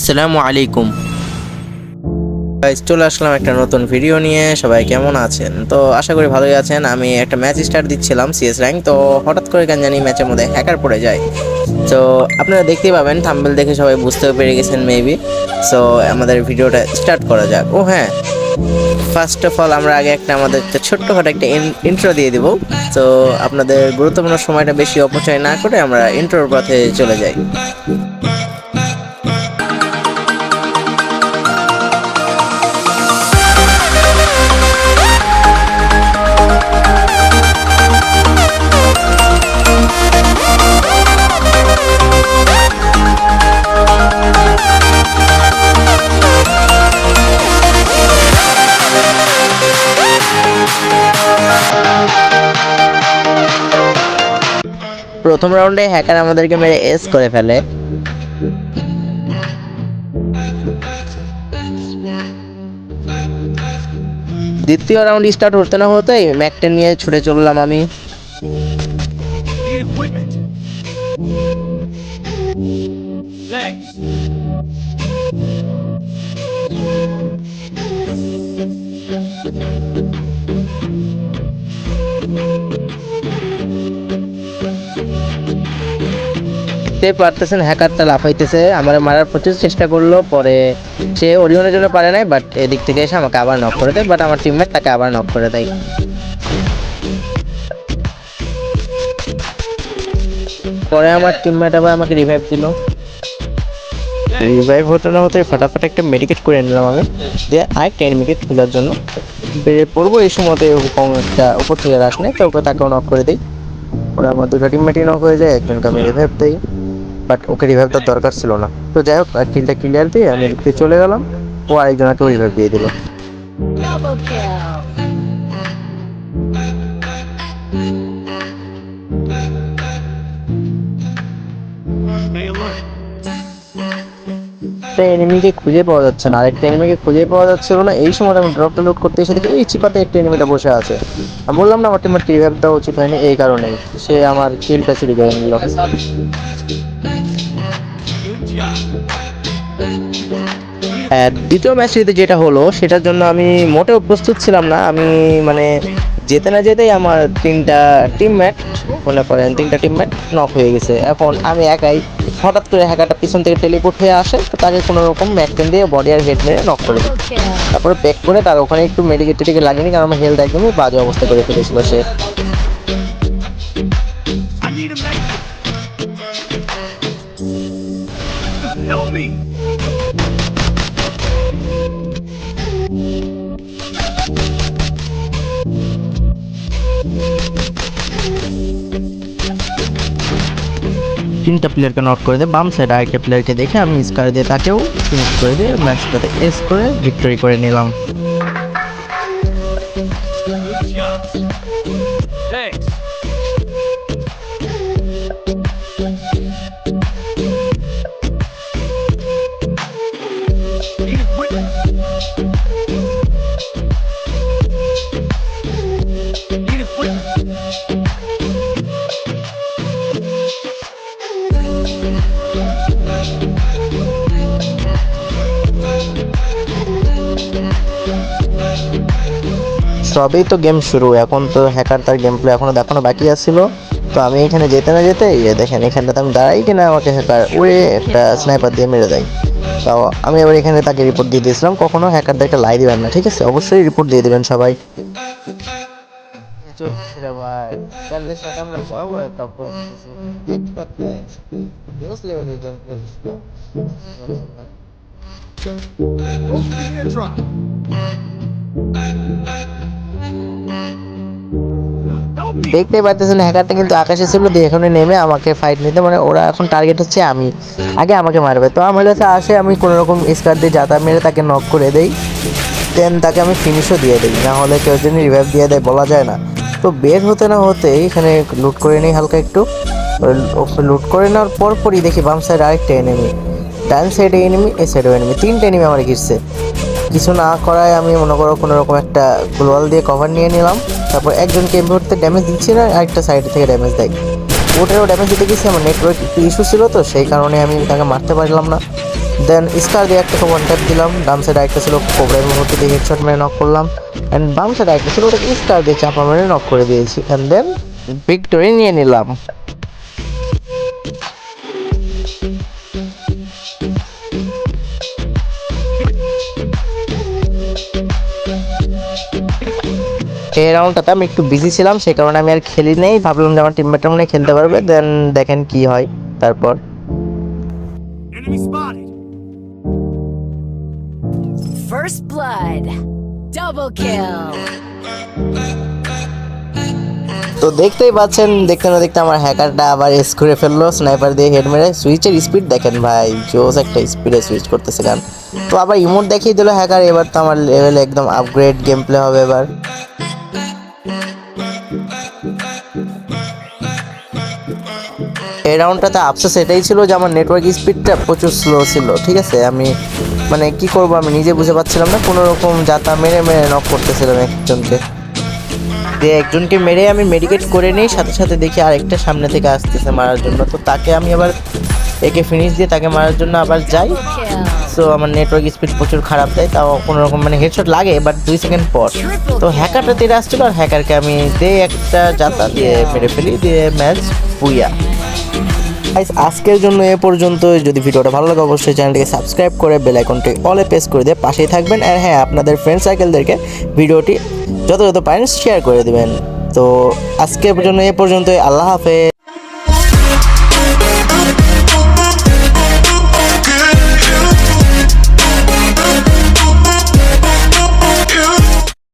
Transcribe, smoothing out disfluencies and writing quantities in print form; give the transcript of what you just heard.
আসসালামু আলাইকুম গাইস, চলে আসলাম একটা নতুন ভিডিও নিয়ে। সবাই কেমন আছেন? তো আশা করি ভালোই আছেন। আমি একটা ম্যাচ স্টার্ট দিচ্ছিলাম সিএস র্যাঙ্ক, তো হঠাৎ করে কেন জানি ম্যাচের মধ্যে হ্যাকার পড়ে যায়। তো আপনারা দেখতেই পাবেন, থাম্বনেল দেখে সবাই বুঝতেও পেরে গেছেন মেবি। সো আমাদের ভিডিওটা স্টার্ট করা যাক। ও হ্যাঁ, ফার্স্ট অফ অল আমরা আগে আমাদের একটা ছোট্টখাটো একটা ইন্ট্রো দিয়ে দিব। তো আপনাদের গুরুত্বপূর্ণ সময়টা বেশি অপচয় না করে আমরা ইন্ট্রোর পথে চলে যাই। প্রথম রাউন্ডে হ্যাকার আমাদেরকে মেরে এস করে ফেলে। দ্বিতীয় রাউন্ড স্টার্ট হতে না হতেই ম্যাকটেন নিয়ে ছুটে চললাম আমি। দেখতে পারতেছেন হ্যাকারটা লাফাইতেছে, আমার মারার প্রচুর চেষ্টা করলো, পরে সে ওরিয়নের জন্য পারে নাই, বাট এদিক থেকে এসে আমাকে আবার নক করে দেয়, বাট আমার টিমমেট তাকে আবার নক করে দেয়। পরে আমার টিমমেট আবার আমাকে রিভাইভ দিল। রিভাইভ হতে না হতে ফটাফট একটা মেডিকেট করে নিলাম আমি, দিয়ে আরেকটা এনিমিকে খোঁজার জন্য বেরিয়ে পড়বো। এই সময়তে একটা উপর থেকে রাস নেই, তো ওকে তাকেও নক করে দিই। ওরা আমার দুটো টিমমেটই নক হয়ে যায়, একজনকে আমি রিভাইভ দিই, বাট ওকে রিভাইভ দেওয়ার দরকার ছিল না। তো যাই হোক, কিলটা ক্লিয়ার দিয়ে আমি লিখতে চলে গেলাম, ও আরেকজনকেও রিভাইভ দিয়ে দিল। একটা এনিমিকে খুঁজে পাওয়া যাচ্ছে না, আরেকটা এনিমিকে খুঁজে পাওয়া যাচ্ছিল না। এই সময় আমি ড্রপটা লুট করতে এসে দেখি এই চিপাতে একটা এনিমিটা বসে আছে। আমি বললাম না আমার টিমের রিভাইভ দেওয়া উচিত হয়নি, এই কারণেই সে আমার কিলটা চুরি করে নিল। দ্বিতীয় ম্যাচটিতে যেটা হলো সেটার জন্য আমি মোটেও প্রস্তুত ছিলাম না। আমি মানে যেতে না যেতেই আমার তিনটা টিমমেট নক হয়ে গেছে। এখন আমি একাই, হঠাৎ করে হ্যাকারটা পিছন থেকে টেলিপোর্ট হয়ে আসে, তো তাকে কোনো রকম ম্যাকটেন দিয়ে বডি আর হেড মেরে নক করে দিই। তারপরে ব্যাক করে তার ওখানে একটু মেডিকেট লাগেনি, কারণ আমার হেলথ একদমই বাজে অবস্থা করে ফেলেছিল সে। তিনটা প্লেয়ারকে নক করে দেয়। বাম সাইড আরেকটা প্লেয়ারকে দেখে আমি স্কার দিয়ে তাকেও ফিনিশ করে দিয়ে ম্যাচটাতে এস করে ভিক্টরি করে নিলাম। সবই তো গেম শুরু, এখন তো হ্যাকার তার গেম প্লে এখনো দেখানো বাকি আছিল। তো আমি এখানে যেতে না যেতে দেখেন এখানটাতে আমি দাঁড়াই কিনা আমাকে হ্যাকার উড়ে একটা স্নাইপার দিয়ে মেরে দেয়। তো আমি এবার এখানে তাকে রিপোর্ট দিয়ে দিয়েছিলাম। কখনো হ্যাকারদেরকে লাই দিবেন না, ঠিক আছে? অবশ্যই রিপোর্ট দিয়ে দেবেন সবাই। দেখতে পাচ্ছেন হ্যাকারটা কিন্তু আকাশে ছিল, দিয়ে এখানে নেমে আমাকে ফাইট নিতে, মানে ওরা এখন টার্গেট হচ্ছে আমি, আগে আমাকে মারবে। তো আমার কাছে আসে, আমি কোনো রকম স্কার দিয়ে যাতা মেরে তাকে নক করে দেই, দেন তাকে আমি ফিনিশও দিয়ে দিই, না হলে কেউ যদি রিভাইভ দিয়ে দেয় বলা যায় না। তো বের হতে না হতে এখানে লুট করে নিই হালকা একটু। লুট করে নেওয়ার পরপরই দেখি বাম সাইড আরেকটা এনিমি, ডান সাইডে এনিমি, এই সাইডেও এনিমি, তিনটে এনিমি আমার ঘিরছে। কিছু না করায় আমি মনে করো কোনো রকম একটা গ্লোয়াল দিয়ে কভার নিয়ে নিলাম। তারপর একজনকে এই মুহূর্তে ড্যামেজ দিচ্ছি না, আরেকটা সাইড থেকে ড্যামেজ দেয়। ওটারও ড্যামেজ দিতে গেছি, আমার নেটওয়ার্ক একটু ইস্যু ছিল, তো সেই কারণে আমি তাকে মারতে পারলাম না। দেন স্কার দিয়ে একটা ওয়ান ট্যাপ দিলাম, ডান সাইড আরেকটা ছিল কোবরা মুহূর্তে দিয়ে হেডশট মেরে নক করলাম, অ্যান্ড বাম সাইড আরেকটা ছিল ওটাকে স্কার দিয়ে চাপা মেরে নক করে দিয়েছি, অ্যান্ড দেন ভিক্টোরি নিয়ে নিলাম। এই রাউন্ডটাতে আমি একটু বিজি ছিলাম, সেই কারণে আমি আর খেলি নেই, ভাবলাম যে আমার টিমমেটরা মনে হয় খেলতে পারবে। দেন দেখেন কি হয় তারপর। Enemy spotted. First blood. Double kill. তো দেখতেই পাচ্ছেন, দেখতে না দেখতে আমার হ্যাকারটা আবার এস করে ফেললো স্নাইপার দিয়ে হেড মেরে। সুইচের স্পিড দেখেন ভাই, জোস একটা স্পিডে সুইচ করতেছে গান। তো আবার ইমোট দেখিয়ে দিল হ্যাকার, এবার তো আমার লেভেল একদম আপগ্রেড গেম প্লে হবে এবার। এই রাউন্ডটাতে আফসোস এটাই ছিল যে আমার নেটওয়ার্ক স্পিডটা প্রচুর স্লো ছিল, ঠিক আছে। আমি মানে কি করবো আমি নিজে বুঝে পাচ্ছিলাম না, কোনো রকম যাতা মেরে মেরে নক করতেছিলাম একজনকে। দিয়ে একজনকে মেরে আমি মেডিকেট করে নিই, সাথে সাথে দেখি আরেকটা সামনে থেকে আসতেছে মারার জন্য। তো তাকে আমি আবার একে ফিনিশ দিয়ে তাকে মারার জন্য আবার যাই। Kill. সো আমার নেটওয়ার্ক স্পিড প্রচুর খারাপ দেয়, তাও কোনো রকম মানে হেডশট লাগে বাট 2 সেকেন্ড পর। তো হ্যাকারটা তেরে আসছিল, আর হ্যাকারকে আমি দিয়ে একটা যাতা দিয়ে মেরে ফেলি, দিয়ে ম্যাচ বুইয়া। গাইস আজকের জন্য এ পর্যন্ত। যদি ভিডিওটা ভালো লাগে অবশ্যই চ্যানেলটিকে সাবস্ক্রাইব করে বেল আইকনটি অলে প্রেস করে দিয়ে পাশেই থাকবেন। আর হ্যাঁ, আপনাদের ফ্রেন্ড সার্কেলদেরকে ভিডিওটি যত পারেন শেয়ার করে দিবেন। তো আজকের জন্য এ পর্যন্তই, আল্লাহ হাফেজ।